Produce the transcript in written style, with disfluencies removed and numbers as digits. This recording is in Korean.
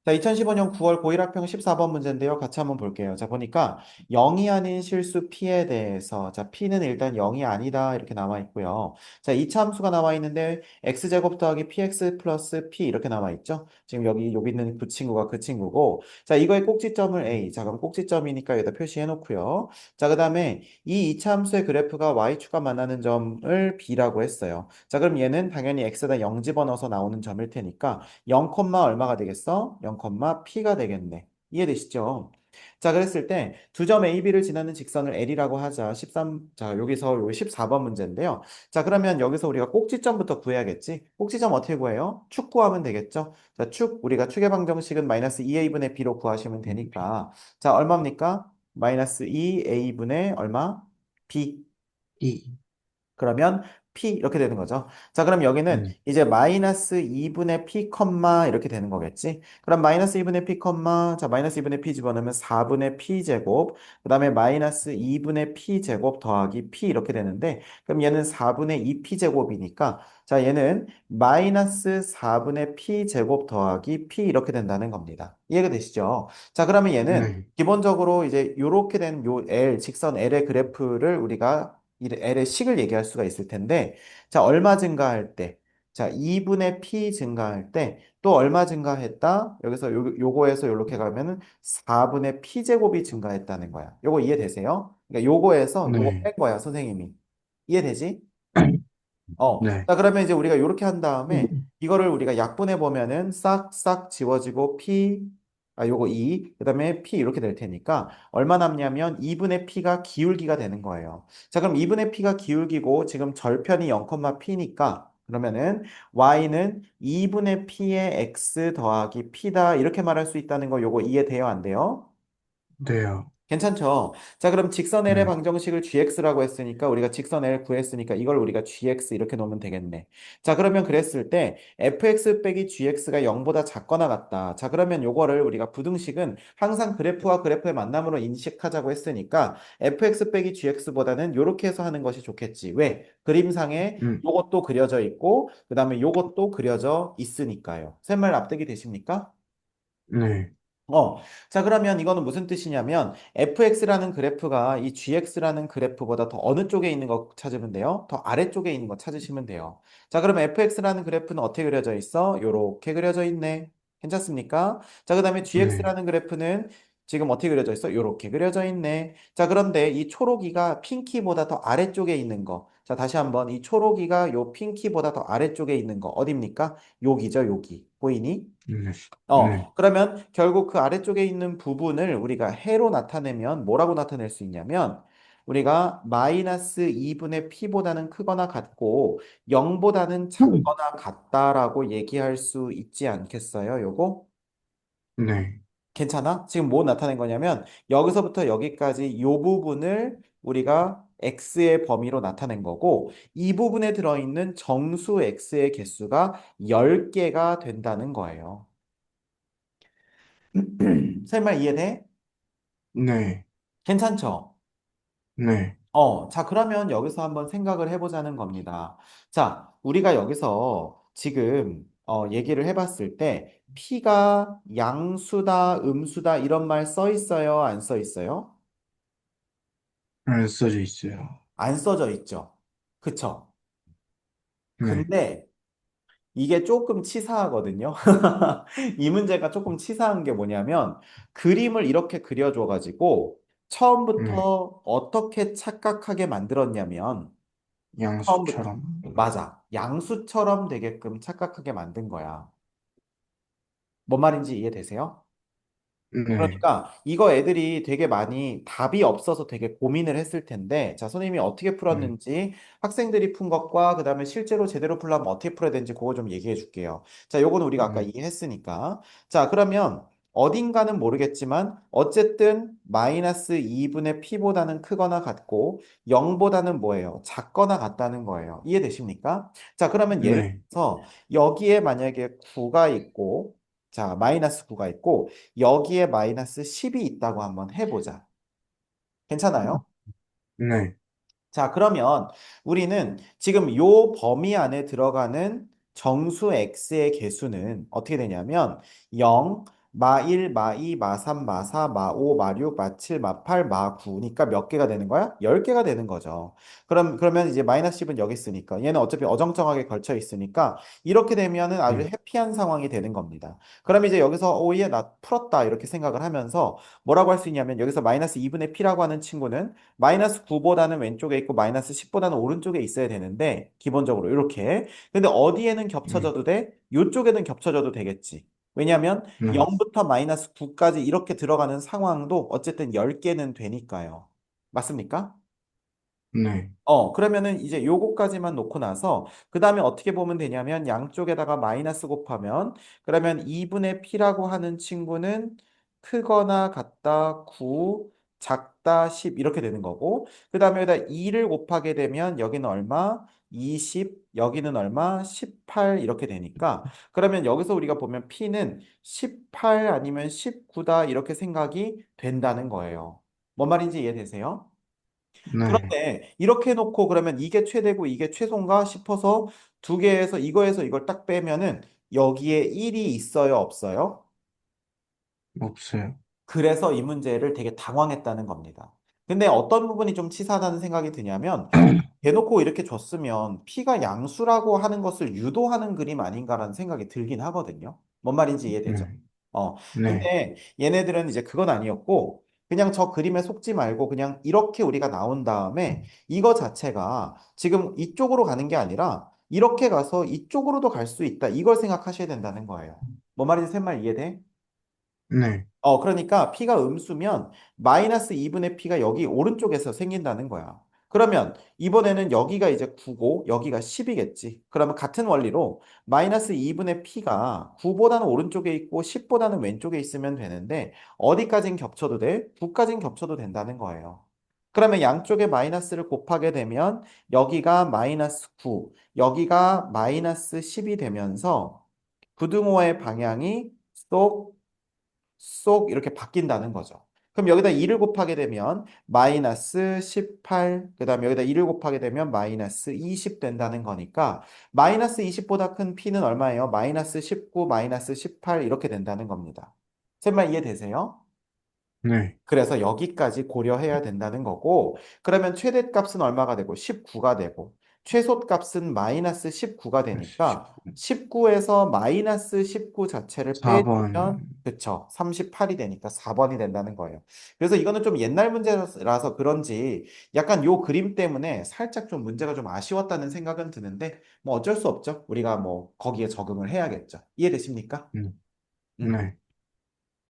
자, 2015년 9월 고일학평 14번 문제인데요. 같이 한번 볼게요. 자, 보니까 0이 아닌 실수 p에 대해서, 자, p는 일단 0이 아니다. 이렇게 나와 있고요. 자, 이차 함수가 나와 있는데 x제곱 더하기 px 플러스 p 이렇게 나와 있죠. 지금 여기 있는 그 친구가 그 친구고. 자, 이거의 꼭지점을 a. 자, 그럼 꼭지점이니까 여기다 표시해 놓고요. 자, 그 다음에 이 이차 함수의 그래프가 y축과 만나는 점을 b라고 했어요. 자, 그럼 얘는 당연히 x에다 0 집어넣어서 나오는 점일 테니까 0, 얼마가 되겠어? 0, p가 되겠네. 이해되시죠? 자, 그랬을 때 두 점 A, B를 지나는 직선을 L이라고 하자. 13, 자, 여기서 요 14번 문제인데요. 자, 그러면 여기서 우리가 꼭지점부터 구해야겠지? 꼭지점 어떻게 구해요? 축 구하면 되겠죠? 자, 우리가 축의 방정식은 마이너스 2A분의 B로 구하시면 되니까. 자, 얼마입니까? 마이너스 2A분의 얼마? B. 이, 그러면 P 이렇게 되는 거죠. 자, 그럼 여기는 이제 마이너스 2분의 P 컴마 이렇게 되는 거겠지. 그럼 마이너스 2분의 P 컴마, 자, 마이너스 2분의 P 집어넣으면 4분의 P 제곱, 그 다음에 마이너스 2분의 P 제곱 더하기 P 이렇게 되는데, 그럼 얘는 4분의 2P 제곱이니까, 자, 얘는 마이너스 4분의 P 제곱 더하기 P 이렇게 된다는 겁니다. 이해가 되시죠? 자, 그러면 얘는 네, 기본적으로 이제 이렇게 된 요 L, 직선 L의 그래프를 우리가 이 L의 식을 얘기할 수가 있을 텐데, 자, 얼마 증가할 때, 자, 2분의 p 증가할 때, 또 얼마 증가했다? 여기서 요거에서 요렇게 가면은 4분의 p 제곱이 증가했다는 거야. 요거 이해되세요? 그러니까 요거에서 요거 네, 뺀 거야, 선생님이. 이해되지? 네, 자, 그러면 이제 우리가 이렇게 한 다음에 이거를 우리가 약분해 보면은 싹싹 지워지고 요거 2, 그다음에 P 이렇게 될 테니까 얼마 남냐면 2분의 P가 기울기가 되는 거예요. 자, 그럼 2분의 P가 기울기고 지금 절편이 0, P니까 그러면은 Y는 2분의 P의 X 더하기 P다 이렇게 말할 수 있다는 거 요거 이해돼요, 안 돼요? 돼요. 괜찮죠? 자, 그럼 직선 L의 네, 방정식을 gx라고 했으니까 우리가 직선 L 구했으니까 이걸 우리가 gx 이렇게 놓으면 되겠네. 자, 그러면 그랬을 때 fx 빼기 gx가 0보다 작거나 같다. 자, 그러면 요거를 우리가 부등식은 항상 그래프와 그래프의 만남으로 인식하자고 했으니까 fx 빼기 gx보다는 요렇게 해서 하는 것이 좋겠지. 왜? 그림상에 음, 요것도 그려져 있고 그다음에 요것도 그려져 있으니까요. 샘말 납득이 되십니까? 네, 어, 자, 그러면 이거는 무슨 뜻이냐면, fx라는 그래프가 이 gx라는 그래프보다 더 어느 쪽에 있는 거 찾으면 돼요? 더 아래쪽에 있는 거 찾으시면 돼요. 자, 그럼 fx라는 그래프는 어떻게 그려져 있어? 요렇게 그려져 있네. 괜찮습니까? 자, 그 다음에 네, gx라는 그래프는 지금 어떻게 그려져 있어? 요렇게 그려져 있네. 자, 그런데 이 초록이가 핑키보다 더 아래쪽에 있는 거. 자, 다시 한번 이 초록이가 요 핑키보다 더 아래쪽에 있는 거. 어딥니까? 여기죠, 여기. 보이니? 네, 네, 그러면 결국 그 아래쪽에 있는 부분을 우리가 해로 나타내면 뭐라고 나타낼 수 있냐면 우리가 마이너스 2분의 p보다는 크거나 같고 0보다는 작거나 같다라고 얘기할 수 있지 않겠어요? 요거? 네, 괜찮아? 지금 뭐 나타낸 거냐면 여기서부터 여기까지 요 부분을 우리가 x의 범위로 나타낸 거고 이 부분에 들어있는 정수 x의 개수가 10개가 된다는 거예요. 설마 이해돼? 네, 괜찮죠? 네, 자, 그러면 여기서 한번 생각을 해보자는 겁니다. 자, 우리가 여기서 지금 얘기를 해봤을 때 P가 양수다, 음수다 이런 말 써 있어요? 안 써 있어요? 안 써져 있어요. 안 써져 있죠. 그쵸? 네, 근데 이게 조금 치사하거든요. 이 문제가 조금 치사한 게 뭐냐면 그림을 이렇게 그려줘가지고 네, 처음부터 어떻게 착각하게 만들었냐면 처음부터. 양수처럼. 맞아. 양수처럼 되게끔 착각하게 만든 거야. 뭔 말인지 이해되세요? 네, 그러니까 이거 애들이 되게 많이 답이 없어서 되게 고민을 했을 텐데, 자, 선생님이 어떻게 네, 풀었는지 학생들이 푼 것과 그다음에 실제로 제대로 풀려면 어떻게 풀어야 되는지 그거 좀 얘기해 줄게요. 자, 요거는 우리가 아까 네, 이해했으니까. 자, 그러면 어딘가는 모르겠지만 어쨌든 마이너스 2분의 p보다는 크거나 같고 0보다는 뭐예요? 작거나 같다는 거예요. 이해되십니까? 자, 그러면 예를 네, 들어서 여기에 만약에 9가 있고 자, 마이너스 9가 있고 여기에 마이너스 10이 있다고 한번 해보자. 괜찮아요? 네, 자, 그러면 우리는 지금 요 범위 안에 들어가는 정수 x의 개수는 어떻게 되냐면 0, 마1, 마2, 마3, 마4, 마5, 마6, 마7, 마8, 마9니까 몇 개가 되는 거야? 10개가 되는 거죠. 그러면 이제 마이너스 10은 여기 있으니까 얘는 어차피 어정쩡하게 걸쳐 있으니까 이렇게 되면은 아주 네, 해피한 상황이 되는 겁니다. 그럼 이제 여기서 오예 나 풀었다 이렇게 생각을 하면서 뭐라고 할 수 있냐면 여기서 마이너스 2분의 p라고 하는 친구는 마이너스 9보다는 왼쪽에 있고 마이너스 10보다는 오른쪽에 있어야 되는데 기본적으로 이렇게 근데 어디에는 네, 겹쳐져도 돼? 이쪽에는 겹쳐져도 되겠지. 왜냐하면 네, 0부터 마이너스 9까지 이렇게 들어가는 상황도 어쨌든 10개는 되니까요. 맞습니까? 네, 그러면은 이제 요거까지만 놓고 나서 그 다음에 어떻게 보면 되냐면 양쪽에다가 마이너스 곱하면 그러면 2분의 p라고 하는 친구는 크거나 같다 9, 작다 10 이렇게 되는 거고 그 다음에 여기다 2를 곱하게 되면 여기는 얼마? 20, 여기는 얼마? 18 이렇게 되니까 그러면 여기서 우리가 보면 p는 18 아니면 19다 이렇게 생각이 된다는 거예요. 뭔 말인지 이해되세요? 네, 그런데 이렇게 해놓고 그러면 이게 최대고 이게 최소인가 싶어서 두 개에서 이거에서 이걸 딱 빼면은 여기에 1이 있어요, 없어요? 없어요. 그래서 이 문제를 되게 당황했다는 겁니다. 근데 어떤 부분이 좀 치사하다는 생각이 드냐면 대놓고 이렇게 줬으면 P가 양수라고 하는 것을 유도하는 그림 아닌가라는 생각이 들긴 하거든요. 뭔 말인지 이해되죠? 네, 어, 네, 근데 얘네들은 이제 그건 아니었고 그냥 저 그림에 속지 말고 그냥 이렇게 우리가 나온 다음에 이거 자체가 지금 이쪽으로 가는 게 아니라 이렇게 가서 이쪽으로도 갈 수 있다. 이걸 생각하셔야 된다는 거예요. 뭔 말인지 샘말 이해돼? 네, 그러니까 P가 음수면 마이너스 2분의 P가 여기 오른쪽에서 생긴다는 거야. 그러면 이번에는 여기가 이제 9고 여기가 10이겠지. 그러면 같은 원리로 마이너스 2분의 P가 9보다는 오른쪽에 있고 10보다는 왼쪽에 있으면 되는데 어디까진 겹쳐도 돼? 9까진 겹쳐도 된다는 거예요. 그러면 양쪽에 마이너스를 곱하게 되면 여기가 마이너스 9, 여기가 마이너스 10이 되면서 부등호의 방향이 쏙 이렇게 바뀐다는 거죠. 그럼 여기다 2를 곱하게 되면 마이너스 18, 그 다음에 여기다 2를 곱하게 되면 마이너스 20 된다는 거니까 마이너스 20보다 큰 p는 얼마예요? 마이너스 19, 마이너스 18 이렇게 된다는 겁니다. 쌤말 이해되세요? 네. 그래서 여기까지 고려해야 된다는 거고, 그러면 최대값은 얼마가 되고, 19가 되고, 최소값은 마이너스 19가 되니까, 19에서 마이너스 19 자체를 빼주면, 4번. 그쵸, 38이 되니까 4번이 된다는 거예요. 그래서 이거는 좀 옛날 문제라서 그런지, 약간 요 그림 때문에 살짝 좀 문제가 좀 아쉬웠다는 생각은 드는데, 뭐 어쩔 수 없죠. 우리가 뭐 거기에 적응을 해야겠죠. 이해되십니까? 네, 음. 네.